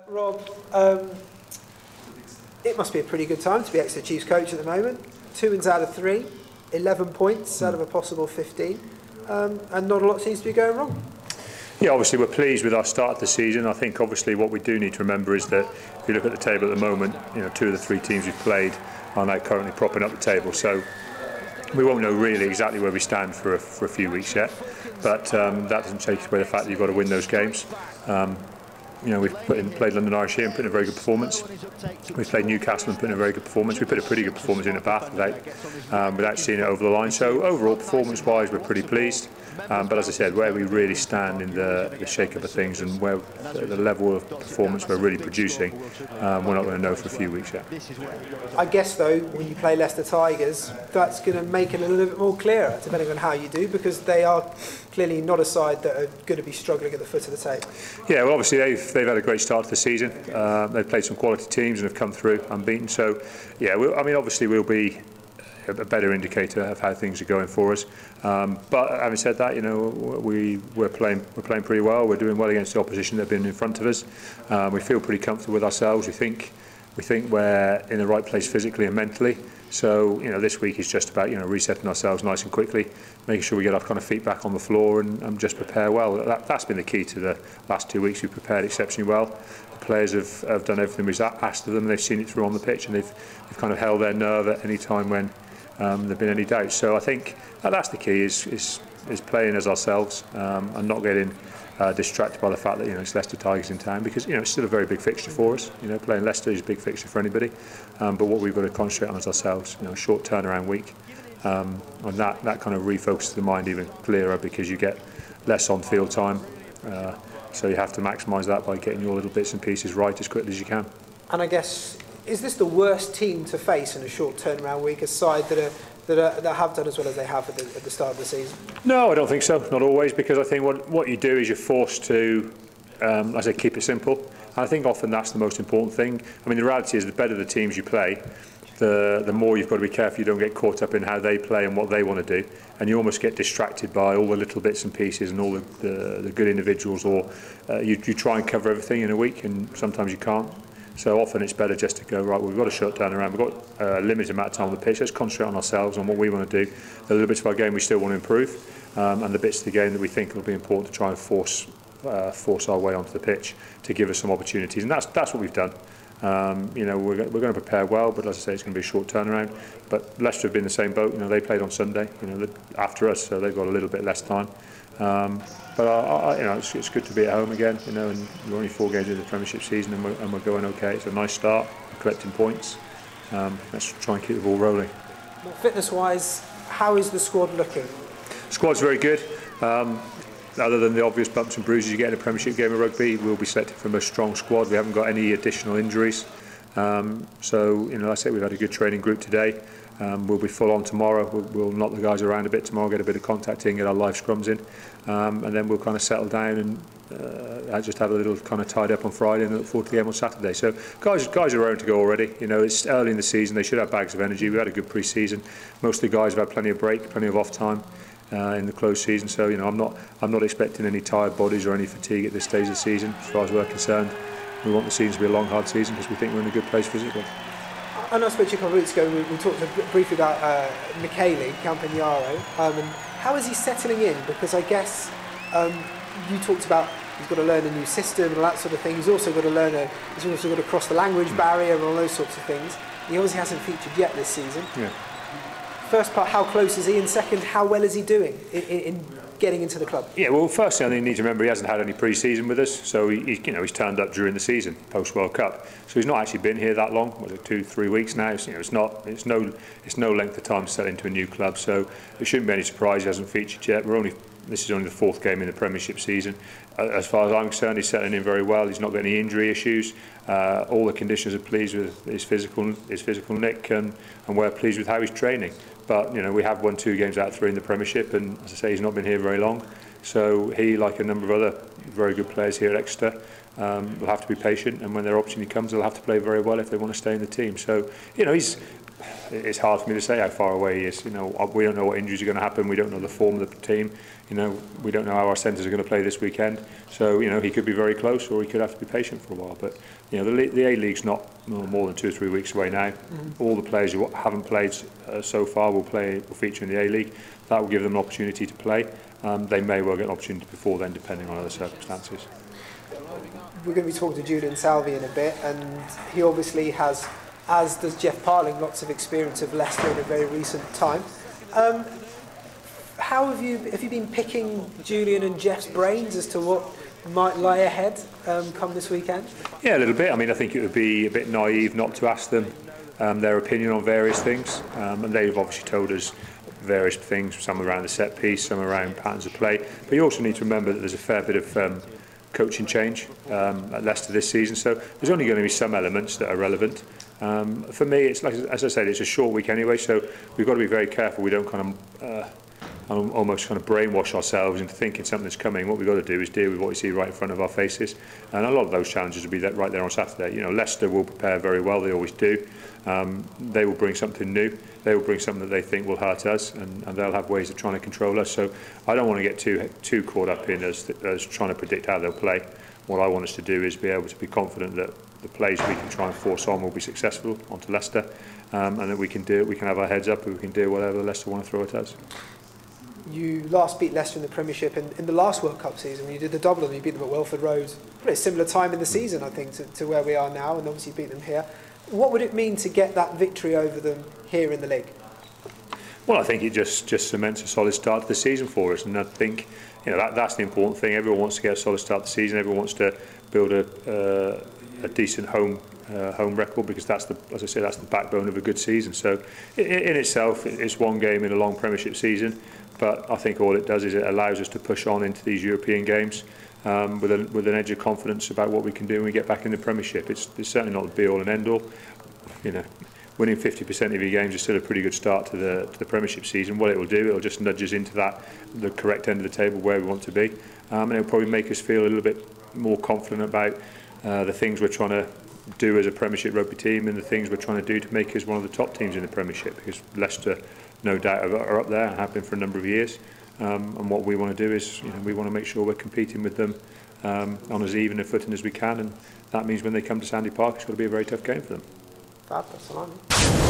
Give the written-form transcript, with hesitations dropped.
Rob, it must be a pretty good time to be Exeter Chiefs coach at the moment. 2 wins out of 3, 11 points out of a possible 15, and not a lot seems to be going wrong. Yeah, obviously we're pleased with our start of the season. I think obviously what we do need to remember is that if you look at the table at the moment, 2 of the 3 teams we've played are now currently propping up the table. So we won't know really exactly where we stand for a few weeks yet. But that doesn't take away the fact that you've got to win those games. We've played London Irish here and put in a very good performance. We've played Newcastle and put in a very good performance. We put a pretty good performance in the Bath without seeing it over the line. So overall, performance-wise, we're pretty pleased. But as I said, where we really stand in the shake-up of things and where the level of performance we're really producing, we're not going to know for a few weeks yet. I guess, though, when you play Leicester Tigers, that's going to make it a little bit more clearer, depending on how you do, because they are clearly not a side that are going to be struggling at the foot of the table. Yeah, well, obviously they've had a great start to the season. They've played some quality teams and have come through unbeaten. So, yeah, obviously we'll be a better indicator of how things are going for us. But having said that, we're playing pretty well. We're doing well against the opposition that have been in front of us. We feel pretty comfortable with ourselves. We think we're in the right place physically and mentally. So this week is just about resetting ourselves nice and quickly, making sure we get our kind of feet back on the floor and just prepare well. That's been the key to the last 2 weeks. We've prepared exceptionally well. The players have done everything we've asked of them. They've seen it through on the pitch, and they've kind of held their nerve at any time when there've been any doubts. So I think that's the key: is playing as ourselves and not getting distracted by the fact that it's Leicester Tigers in town, because it's still a very big fixture for us. Playing Leicester is a big fixture for anybody, but what we've got to concentrate on is ourselves. A short turnaround week, and that kind of refocuses the mind even clearer, because you get less on field time. So you have to maximise that by getting your little bits and pieces right as quickly as you can. And I guess, is this the worst team to face in a short turnaround week, a side that have done as well as they have at the start of the season? No, I don't think so. Not always, because I think what you do is you're forced to, as I say, keep it simple. And I think often that's the most important thing. I mean, the reality is the better the teams you play, the more you've got to be careful you don't get caught up in how they play and what they want to do, and you almost get distracted by all the little bits and pieces and all the good individuals, or you try and cover everything in a week, and sometimes you can't. So often it's better just to go, right, well, we've got a shut down around, we've got a limited amount of time on the pitch, let's concentrate on ourselves, on what we want to do, the little bits of our game we still want to improve, and the bits of the game that we think will be important to try and force our way onto the pitch to give us some opportunities. And that's what we've done. We're going to prepare well, but as I say, it's going to be a short turnaround. But Leicester have been in the same boat. They played on Sunday, after us, so they've got a little bit less time. But it's good to be at home again. And we're only 4 games into the Premiership season, and we're going okay. It's a nice start, we're collecting points. Let's try and keep the ball rolling. Well, fitness-wise, how is the squad looking? Squad's very good. Other than the obvious bumps and bruises you get in a Premiership game of rugby, we'll be selected from a strong squad. We haven't got any additional injuries. So, like I say, we've had a good training group today. We'll be full on tomorrow. We'll knock the guys around a bit tomorrow, get a bit of contact in, get our live scrums in, and then we'll kind of settle down and just have a little kind of tied up on Friday and look forward to the game on Saturday. So guys are around to go already. It's early in the season. They should have bags of energy. We've had a good pre-season. Most of the guys have had plenty of break, plenty of off time in the closed season. So I'm not expecting any tired bodies or any fatigue at this stage of the season. As far as we're concerned, we want the season to be a long, hard season because we think we're in a good place physically. I know I spoke to you a couple of weeks ago. We talked briefly about Michele Campagnaro, and how is he settling in? Because I guess you talked about he's got to learn a new system and all that sort of thing. He's also got to cross the language barrier and all those sorts of things. He obviously hasn't featured yet this season. Yeah. First part, how close is he? And second, how well is he doing in getting into the club? Yeah, well, firstly, I think you need to remember he hasn't had any pre-season with us, so he's turned up during the season, post-World Cup. So he's not actually been here that long. Was it 2-3 weeks now? It's no length of time to settle into a new club, so it shouldn't be any surprise he hasn't featured yet. This is only the 4th game in the Premiership season. As far as I'm concerned, he's settling in very well. He's not got any injury issues. All the conditions are pleased with his physical nick, and we're pleased with how he's training. But we have won 2 games out of 3 in the Premiership, and as I say, he's not been here very long. So he, like a number of other very good players here at Exeter, will have to be patient, and when their opportunity comes, they'll have to play very well if they want to stay in the team. So it's hard for me to say how far away he is. We don't know what injuries are going to happen. We don't know the form of the team. You know, we don't know how our centres are going to play this weekend, so you know he could be very close, or he could have to be patient for a while. But you know, the A-League's not more than 2 or 3 weeks away now. All the players who haven't played so far will feature in the A-League. That will give them an opportunity to play. They may well get an opportunity before then, depending on other circumstances. We're going to be talking to Julian Salvi in a bit, and he obviously has, as does Jeff Parling, lots of experience of Leicester in a very recent time. How have you been picking Julian and Jeff's brains as to what might lie ahead come this weekend? Yeah, a little bit. I mean, I think it would be a bit naive not to ask them their opinion on various things, and they've obviously told us various things, some around the set piece, some around patterns of play. But you also need to remember that there's a fair bit of coaching change at Leicester this season, so there's only going to be some elements that are relevant. For me, it's like, as I said, it's a short week anyway, so we've got to be very careful we don't kind of almost kind of brainwash ourselves into thinking something's coming. What we've got to do is deal with what we see right in front of our faces, and a lot of those challenges will be right there on Saturday. You know, Leicester will prepare very well, they always do. They will bring something new, they will bring something that they think will hurt us, and they'll have ways of trying to control us. So I don't want to get too caught up in as trying to predict how they'll play. What I want us to do is be able to be confident that the plays we can try and force on will be successful onto Leicester, and that we can have our heads up and we can do whatever Leicester want to throw at us. You last beat Leicester in the Premiership in the last World Cup season when you did the double, and you beat them at Welford Road. Pretty similar time in the season, I think, to where we are now, and obviously beat them here. What would it mean to get that victory over them here in the league? Well, I think it just cements a solid start to the season for us, and I think that's the important thing. Everyone wants to get a solid start to the season. Everyone wants to build a decent home record, because that's the backbone of a good season. So in itself, it's one game in a long Premiership season, but I think all it does is it allows us to push on into these European games with an edge of confidence about what we can do when we get back in the Premiership. It's certainly not the be all and end all. You know, winning 50% of your games is still a pretty good start to the Premiership season. What it will do, it'll just nudge us into the correct end of the table where we want to be, and it'll probably make us feel a little bit more confident about the things we're trying to do as a Premiership rugby team, and the things we're trying to do to make us one of the top teams in the Premiership, because Leicester, no doubt, are up there and have been for a number of years. And what we want to do is, we want to make sure we're competing with them on as even a footing as we can, and that means when they come to Sandy Park, it's got to be a very tough game for them. Fab, that's all I mean.